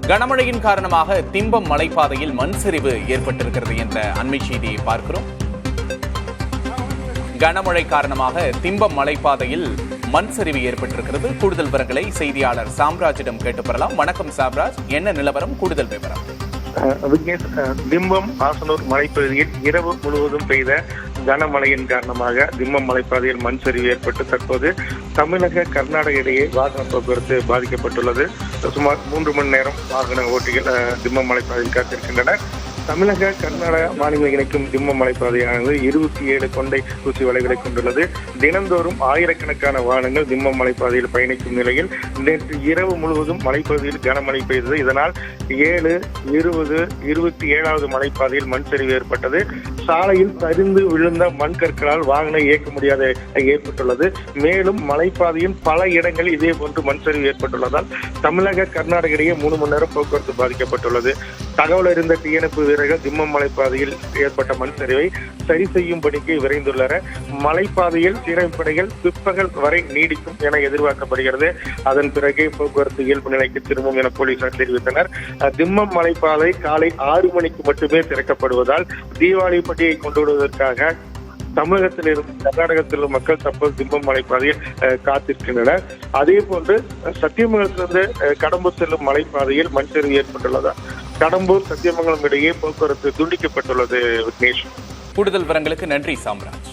கனமழையின் காரணமாக திம்பம் மலைப்பாதையில் மண் சரிவு ஏற்பட்டிருக்கிறது என்ற அண்மை செய்தியை பார்க்கிறோம். கனமழை காரணமாக திம்பம் மலைப்பாதையில் மண் சரிவு ஏற்பட்டிருக்கிறது. கூடுதல் விவரங்களை செய்தியாளர் சாம்ராஜிடம் கேட்டு பெறலாம். வணக்கம் சாம்ராஜ், என்ன நிலவரம், கூடுதல் விவரம்? விக்னேஷ், திம்பம் ஆசனூர் மலைப்பகுதியில் இரவு முழுவதும் பெய்த கனமழையின் காரணமாக திம்பம் மலைப்பாதையில் மண் சரிவு ஏற்பட்டு தற்போது தமிழக கர்நாடக இடையே வாகன போக்குவரத்து பாதிக்கப்பட்டுள்ளது. சுமார் 3 மணி நேரம் வாகன ஓட்டிகள் திம்பம் மலைப்பாதையில் காத்திருக்கின்றனர். தமிழக கர்நாடக மாநிலம் இணைக்கும் திம்பம் மலைப்பாதையானது 27 கொண்டை ஊசி வலைகளை கொண்டுள்ளது. தினந்தோறும் ஆயிரக்கணக்கான வாகனங்கள் திம்பம் மலைப்பாதையில் பயணிக்கும் நிலையில் நேற்று இரவு முழுவதும் மலைப்பகுதியில் கனமழை பெய்தது. இதனால் 7, 20, 27வது மலைப்பாதையில் மண் சரிவு ஏற்பட்டது. சாலையில் சரிந்து விழுந்த மண் கற்களால் வாகனம் இயக்க முடியாத ஏற்பட்டுள்ளது. மேலும் மலைப்பாதையின் பல இடங்களில் இதே போன்று மண் சரிவு ஏற்பட்டுள்ளதால் தமிழக கர்நாடக இடையே 3 மணி நேரம் போக்குவரத்து பாதிக்கப்பட்டுள்ளது. தகவல் அறிந்த தீயணைப்பு வீரர்கள் திம்பம் மலைப்பாதையில் ஏற்பட்ட மண் சரிவை சரி செய்யும் பணிக்கு விரைந்துள்ளனர். மலைப்பாதையில் சீரமைப்பு பணிகள் பிற்பகல் வரை நீடிக்கும் என எதிர்பார்க்கப்படுகிறது. அதன் பிறகே போக்குவரத்து இயல்பு நிலைக்கு திரும்பும் என போலீசார் தெரிவித்தனர். திம்பம் மலைப்பாதை காலை 6 மணிக்கு மட்டுமே திறக்கப்படுவதால் தீபாவளி பண்டிகையை கொண்டுவருவதற்காக தமிழகத்திலிருந்து கர்நாடகத்தில் மக்கள் தற்போது திம்பம் மலைப்பாதையில் காத்திருக்கின்றனர். அதே போன்று சத்தியமங்கலத்திலிருந்து கடம்பூர் செல்லும் மலைப்பாதையில் மண் சரிவு ஏற்பட்டுள்ளதால் கடம்பூர் சத்தியமங்கலம் இடையே போக்குவரத்து துண்டிக்கப்பட்டுள்ளது. விக்னேஷ், கூடுதல் விவரங்களுக்கு நன்றி சாம்ராஜ்.